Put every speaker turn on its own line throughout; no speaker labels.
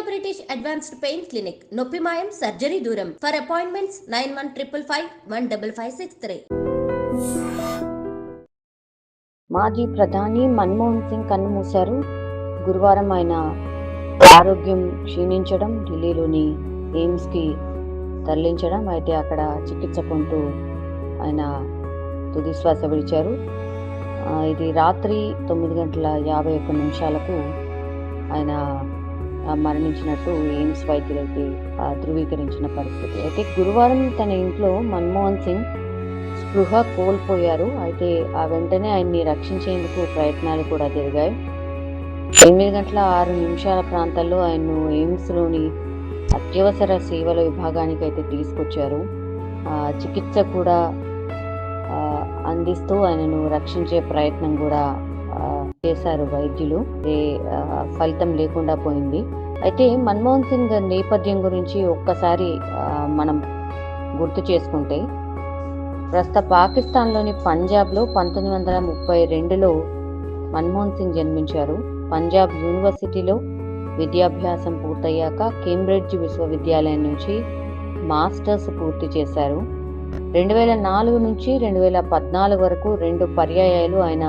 British advanced pain clinic, నొప్పి మాయం, surgery దూరం. For appointments 9155515563.
మాజీ ప్రధాని మన్మోహన్ సింగ్ కన్నుమూశారు. గురువారం ఆయన ఆరోగ్యం క్షీణించడం, ఢిల్లీలోని ఎయిమ్స్కి తరలించడం, అయితే అక్కడ చికిత్స పొందుతూ ఆయన తుదిశ్వాస విడిచారు. ఇది రాత్రి 9:51 ఆయన మరణించినట్టు ఎయిమ్స్ వైద్యులైతే ధృవీకరించిన పరిస్థితి. అయితే గురువారం తన ఇంట్లో మన్మోహన్ సింగ్ స్పృహ కోల్పోయారు. అయితే ఆ వెంటనే ఆయన్ని రక్షించేందుకు ప్రయత్నాలు కూడా జరిగాయి. 8:06 ప్రాంతాల్లో ఆయన్ను ఎయిమ్స్లోని అత్యవసర సేవల విభాగానికి అయితే తీసుకొచ్చారు. చికిత్స కూడా అందిస్తూ ఆయనను రక్షించే ప్రయత్నం కూడా చేశారు వైద్యులు. ఫలితం లేకుండా పోయింది. అయితే మన్మోహన్ సింగ్ నేపథ్యం గురించి ఒక్కసారి మనం గుర్తు చేసుకుంటే, ప్రస్తుత పాకిస్తాన్లోని పంజాబ్లో 1932లో మన్మోహన్ సింగ్ జన్మించారు. పంజాబ్ యూనివర్సిటీలో విద్యాభ్యాసం పూర్తయ్యాక కేంబ్రిడ్జ్ విశ్వవిద్యాలయం నుంచి మాస్టర్స్ పూర్తి చేశారు. 2004 నుంచి 2014 వరకు 2 పర్యాయాలు ఆయన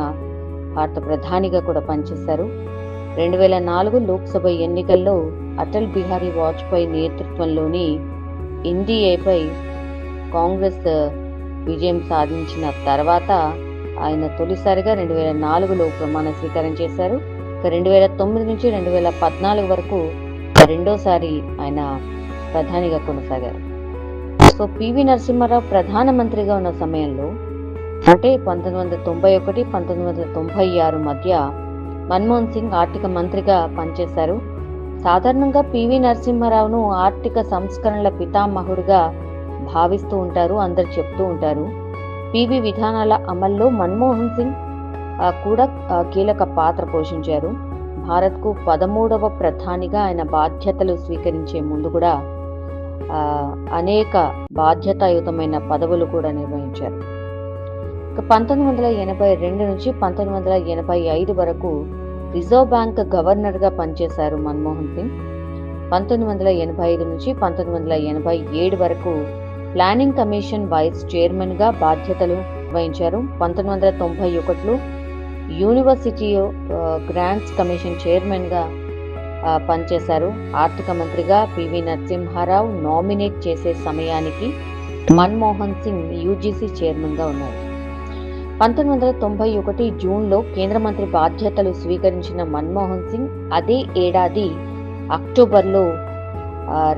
భారత ప్రధానిగా కూడా పనిచేశారు. 2004 లోక్సభ ఎన్నికల్లో అటల్ బిహారీ వాజ్పేయి నేతృత్వంలోని ఎన్డీఏపై కాంగ్రెస్ విజయం సాధించిన తర్వాత ఆయన తొలిసారిగా 2004లో ప్రమాణ స్వీకారం చేశారు. 2009 నుంచి 2014 వరకు రెండోసారి ఆయన ప్రధానిగా కొనసాగారు. సో పివి నరసింహారావు ప్రధానమంత్రిగా ఉన్న సమయంలో, అంటే 1991, 1996 మధ్య మన్మోహన్ సింగ్ ఆర్థిక మంత్రిగా పనిచేశారు. సాధారణంగా పివి నరసింహారావును ఆర్థిక సంస్కరణల పితామహుడిగా భావిస్తూ ఉంటారు, అందరు చెప్తూ ఉంటారు. పివి విధానాల అమల్లో మన్మోహన్ సింగ్ కూడా కీలక పాత్ర పోషించారు. భారత్కు 13వ ప్రధానిగా ఆయన బాధ్యతలు స్వీకరించే ముందు కూడా అనేక బాధ్యతాయుతమైన పదవులు కూడా నిర్వహించారు. 1982 నుంచి 1985 వరకు రిజర్వ్ బ్యాంక్ గవర్నర్గా పనిచేశారు మన్మోహన్ సింగ్. 1985 నుంచి 1987 వరకు ప్లానింగ్ కమిషన్ వైస్ చైర్మన్గా బాధ్యతలు వహించారు. 1991లో యూనివర్సిటీ గ్రాంట్స్ కమిషన్ చైర్మన్గా పనిచేశారు. ఆర్థిక మంత్రిగా పివి నరసింహారావు నామినేట్ చేసే సమయానికి మన్మోహన్ సింగ్ యూజీసీ చైర్మన్గా ఉన్నారు. 1991 జూన్లో కేంద్ర మంత్రి బాధ్యతలు స్వీకరించిన మన్మోహన్ సింగ్ అదే ఏడాది అక్టోబర్లో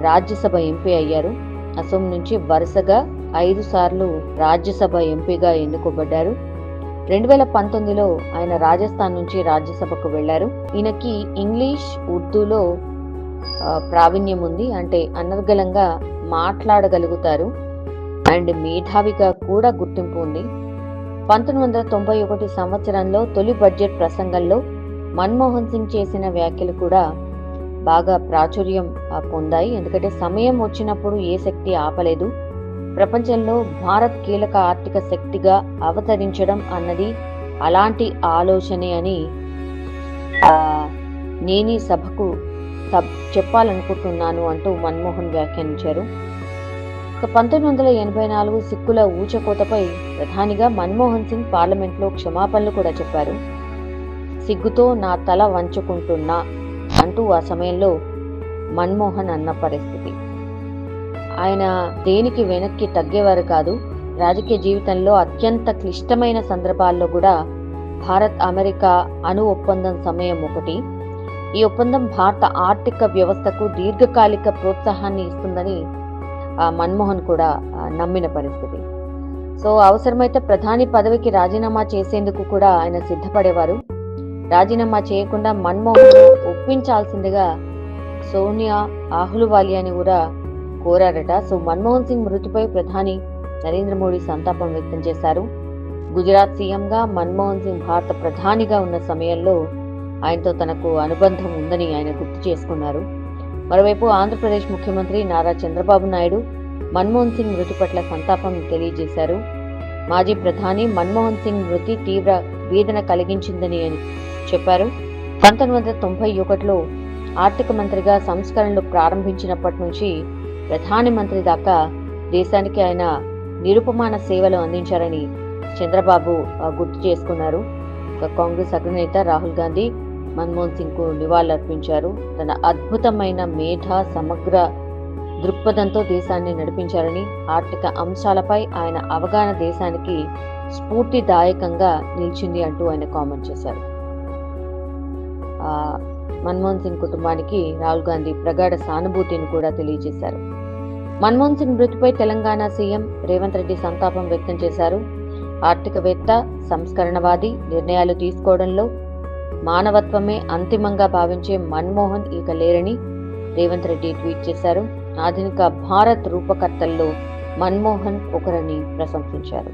రాజ్యసభ ఎంపీ అయ్యారు. అసోం నుంచి వరుసగా 5 సార్లు రాజ్యసభ ఎంపీగా ఎన్నుకోబడ్డారు. 2019లో ఆయన రాజస్థాన్ నుంచి రాజ్యసభకు వెళ్లారు. ఈయనకి ఇంగ్లీష్, ఉర్దూలో ప్రావీణ్యం ఉంది, అంటే అనర్గళంగా మాట్లాడగలుగుతారు అండ్ మేధావిగా కూడా గుర్తింపు ఉంది. 1991 సంవత్సరంలో తొలి బడ్జెట్ ప్రసంగంలో మన్మోహన్ సింగ్ చేసిన వ్యాఖ్యలు కూడా బాగా ప్రాచుర్యం పొందాయి. ఎందుకంటే సమయం వచ్చినప్పుడు ఏ శక్తి ఆపలేదు, ప్రపంచంలో భారత్ కీలక ఆర్థిక శక్తిగా అవతరించడం అన్నది అలాంటి ఆలోచనే అని నేనీ సభకు చెప్పాలనుకుంటున్నాను అంటూ మన్మోహన్ వ్యాఖ్యానించారు. 1984 సిక్కుల ఊచకోతపై ప్రధానిగా మన్మోహన్ సింగ్ పార్లమెంట్లో క్షమాపణలు కూడా చెప్పారు. సిగ్గుతో నా తల వంచుకుంటున్నా అంటూ ఆ సమయంలో మన్మోహన్ అన్న పరిస్థితి. ఆయన దేనికి వెనక్కి తగ్గేవారు కాదు. రాజకీయ జీవితంలో అత్యంత క్లిష్టమైన సందర్భాల్లో కూడా భారత్ అమెరికా అణు ఒప్పందం సమయం ఒకటి. ఈ ఒప్పందం భారత ఆర్థిక వ్యవస్థకు దీర్ఘకాలిక ప్రోత్సాహాన్ని ఇస్తుందని మన్మోహన్ కూడా నమ్మిన పరిస్థితి. సో అవసరమైతే ప్రధాని పదవికి రాజీనామా చేసేందుకు కూడా ఆయన సిద్ధపడేవారు. రాజీనామా చేయకుండా మన్మోహన్ ఒప్పించాల్సిందిగా సోనియా అహ్లూవాలియాని కూడా కోరారట. సో మన్మోహన్ సింగ్ మృతిపై ప్రధాని నరేంద్ర మోడీ సంతాపం వ్యక్తం చేశారు. గుజరాత్ సీఎంగా మన్మోహన్ సింగ్ భారత ప్రధానిగా ఉన్న సమయంలో ఆయనతో తనకు అనుబంధం ఉందని ఆయన గుర్తు చేసుకున్నారు. మరోవైపు ఆంధ్రప్రదేశ్ ముఖ్యమంత్రి నారా చంద్రబాబు నాయుడు మన్మోహన్ సింగ్ మృతి పట్ల సంతాపం తెలియజేశారు. మాజీ ప్రధాని మన్మోహన్ సింగ్ మృతి తీవ్ర వేదన కలిగించిందని చెప్పారు. 1991లో ఆర్థిక మంత్రిగా సంస్కరణలు ప్రారంభించినప్పటి నుంచి ప్రధాని మంత్రి దాకా దేశానికి ఆయన నిరుపమాన సేవలు అందించారని చంద్రబాబు గుర్తు చేసుకున్నారు. కాంగ్రెస్ అగ్రనేత రాహుల్ గాంధీ మన్మోహన్ సింగ్ కు నివాళులర్పించారు. తన అద్భుతమైన మేధ, సమగ్ర దృక్పథంతో దేశాన్ని నడిపించారని, ఆర్థిక అంశాలపై ఆయన అవగాహన దేశానికి స్ఫూర్తిదాయకంగా నిలిచింది అంటూ ఆయన కామెంట్ చేశారు. మన్మోహన్ సింగ్ కుటుంబానికి రాహుల్ గాంధీ ప్రగాఢ సానుభూతిని కూడా తెలియజేశారు. మన్మోహన్ సింగ్ మృతిపై తెలంగాణ సీఎం రేవంత్ రెడ్డి సంతాపం వ్యక్తం చేశారు. ఆర్థికవేత్త, సంస్కరణవాది, నిర్ణయాలు తీసుకోవడంలో మానవత్వమే అంతిమంగా భావించే మన్మోహన్ ఇక లేరని రేవంత్ రెడ్డి ట్వీట్ చేశారు. ఆధునిక భారత్ రూపకర్తల్లో మన్మోహన్ ఒకరని ప్రశంసించారు.